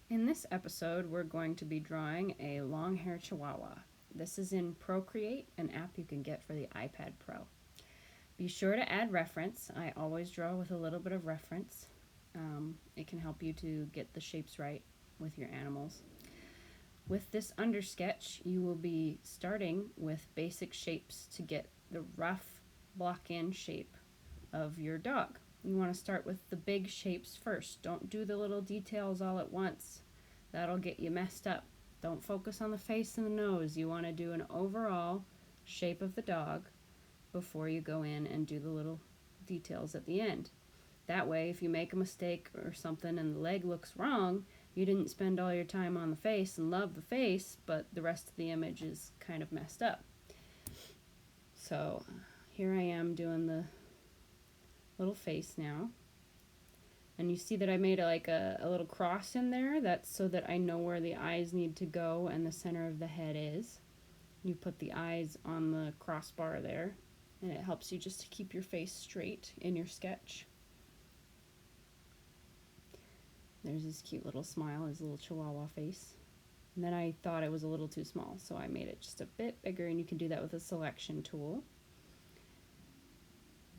In this episode, we're going to be drawing a long hair chihuahua. This is in Procreate, an app you can get for the iPad Pro. Be sure to add reference. I always draw with a little bit of reference. It can help you to get the shapes right with your animals. With this undersketch, you will be starting with basic shapes to get the rough block-in shape of your dog. You want to start with the big shapes first. Don't do the little details all at once. That'll get you messed up. Don't focus on the face and the nose. You want to do an overall shape of the dog before you go in and do the little details at the end. That way, if you make a mistake or something and the leg looks wrong, you didn't spend all your time on the face and love the face, but the rest of the image is kind of messed up. So here I am doing the little face now. And you see that I made a little cross in there. That's so that I know where the eyes need to go and the center of the head is. You put the eyes on the crossbar there, and it helps you just to keep your face straight in your sketch. There's his cute little smile, his little chihuahua face. And then I thought it was a little too small, so I made it just a bit bigger, and you can do that with a selection tool.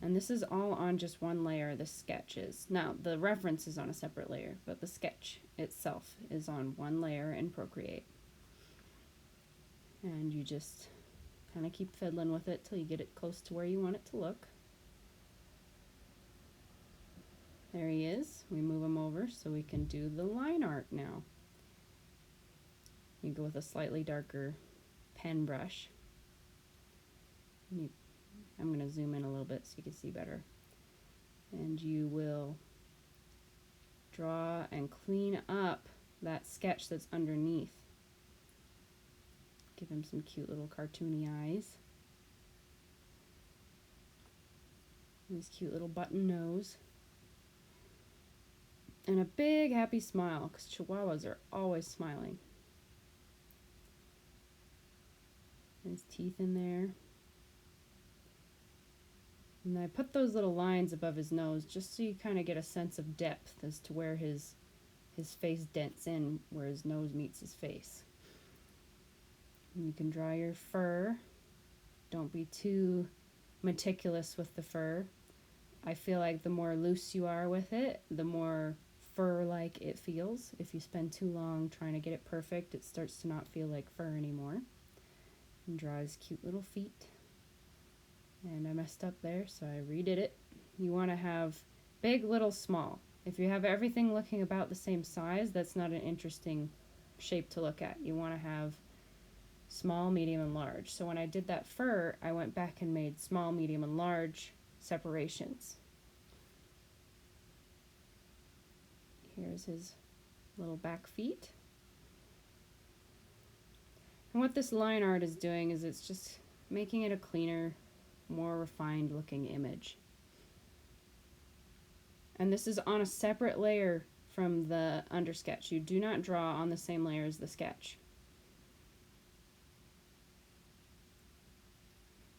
And this is all on just one layer, the sketch is. Now, the reference is on a separate layer, but the sketch itself is on one layer in Procreate. And you just kind of keep fiddling with it till you get it close to where you want it to look. There he is. We move him over so we can do the line art now. You go with a slightly darker pen brush. I'm going to zoom in a little bit so you can see better. And you will draw and clean up that sketch that's underneath. Give him some cute little cartoony eyes. And his cute little button nose. And a big happy smile, because Chihuahuas are always smiling. And his teeth in there. And I put those little lines above his nose just so you kind of get a sense of depth as to where his face dents in, where his nose meets his face. And you can draw your fur. Don't be too meticulous with the fur. I feel like the more loose you are with it, the more fur-like it feels. If you spend too long trying to get it perfect, it starts to not feel like fur anymore. And draw his cute little feet. And I messed up there, so I redid it. You want to have big, little, small. If you have everything looking about the same size, that's not an interesting shape to look at. You want to have small, medium, and large. So when I did that fur, I went back and made small, medium, and large separations. Here's his little back feet. And what this line art is doing is it's just making it a cleaner, more refined looking image. And this is on a separate layer from the undersketch. You do not draw on the same layer as the sketch.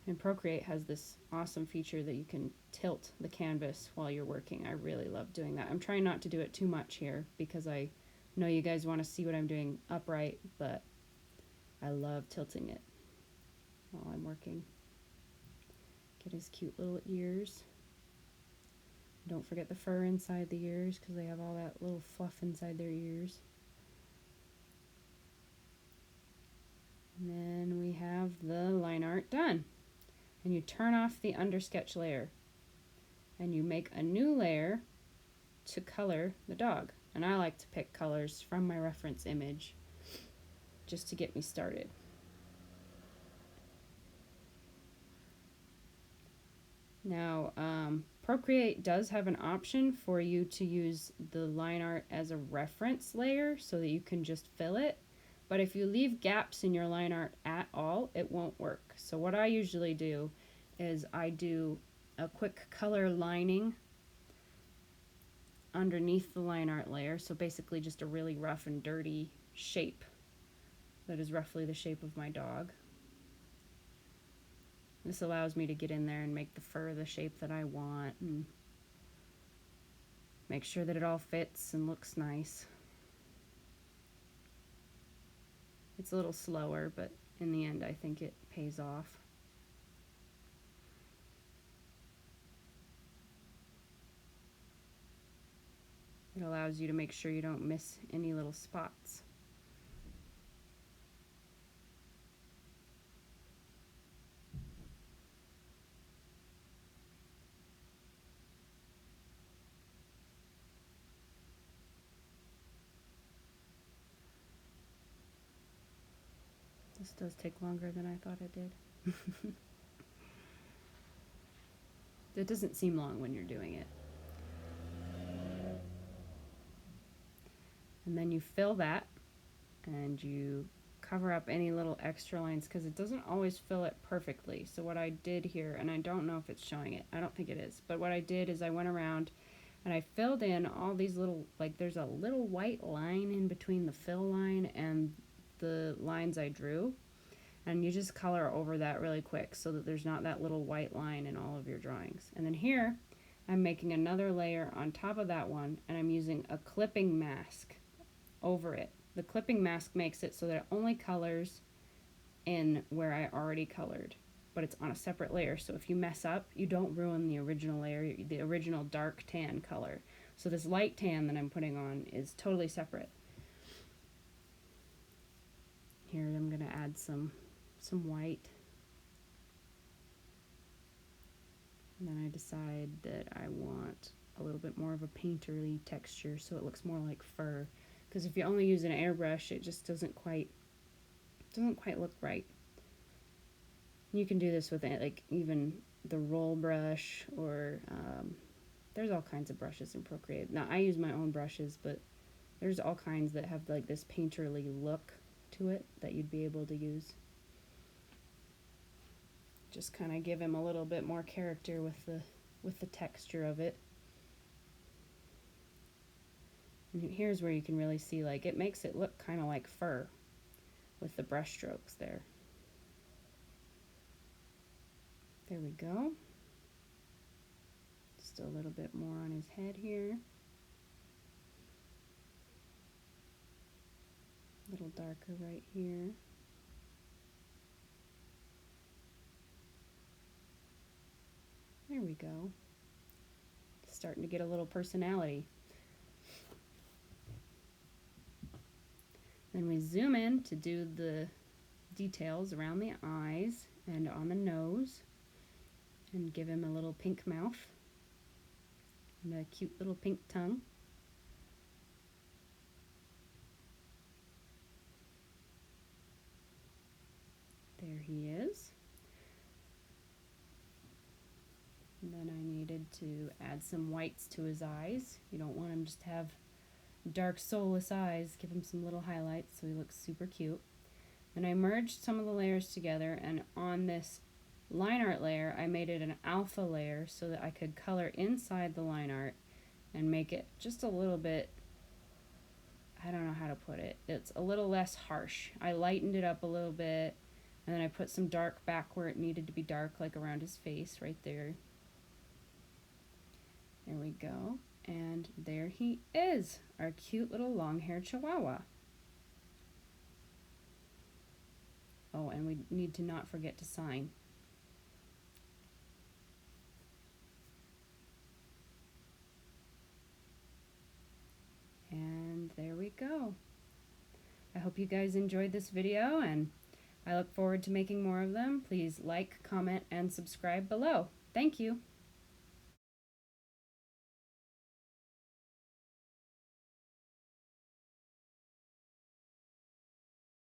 And Procreate has this awesome feature that you can tilt the canvas while you're working. I really love doing that. I'm trying not to do it too much here because I know you guys want to see what I'm doing upright, but I love tilting it while I'm working. Get his cute little ears. Don't forget the fur inside the ears because they have all that little fluff inside their ears. And then we have the line art done. And you turn off the undersketch layer. And you make a new layer to color the dog. And I like to pick colors from my reference image just to get me started. Now, Procreate does have an option for you to use the line art as a reference layer so that you can just fill it. But if you leave gaps in your line art at all, it won't work. So what I usually do is I do a quick color lining underneath the line art layer. So basically just a really rough and dirty shape that is roughly the shape of my dog. This allows me to get in there and make the fur the shape that I want and make sure that it all fits and looks nice. It's a little slower, but in the end I think it pays off. It allows you to make sure you don't miss any little spots. This does take longer than I thought it did. It doesn't seem long when you're doing it. And then you fill that and you cover up any little extra lines because it doesn't always fill it perfectly. So what I did here, and I don't know if it's showing it, I don't think it is, but what I did is I went around and I filled in all these little, like there's a little white line in between the fill line and the lines I drew. And you just color over that really quick so that there's not that little white line in all of your drawings. And then here, I'm making another layer on top of that one, and I'm using a clipping mask over it. The clipping mask makes it so that it only colors in where I already colored, but it's on a separate layer. So if you mess up, you don't ruin the original layer, the original dark tan color. So this light tan that I'm putting on is totally separate. Here I'm going to add some white. And then I decide that I want a little bit more of a painterly texture so it looks more like fur. Because if you only use an airbrush, it just doesn't quite look right. You can do this with like even the roll brush, or there's all kinds of brushes in Procreate. Now I use my own brushes, but there's all kinds that have like this painterly look to it that you'd be able to use. Just kind of give him a little bit more character with the texture of it. And here's where you can really see, like, it makes it look kind of like fur with the brush strokes there. There we go. Just a little bit more on his head here. A little darker right here. There we go. Starting to get a little personality. Then we zoom in to do the details around the eyes and on the nose, and give him a little pink mouth and a cute little pink tongue. There he is. And then I needed to add some whites to his eyes. You don't want him just to have dark soulless eyes. Give him some little highlights so he looks super cute. And I merged some of the layers together, and on this line art layer I made it an alpha layer so that I could color inside the line art and make it just a little bit, I don't know how to put it, it's a little less harsh. I lightened it up a little bit, and then I put some dark back where it needed to be dark, like around his face right there. There we go. And there he is, our cute little long-haired Chihuahua. Oh, and we need to not forget to sign. And there we go. I hope you guys enjoyed this video, and I look forward to making more of them. Please like, comment, and subscribe below. Thank you.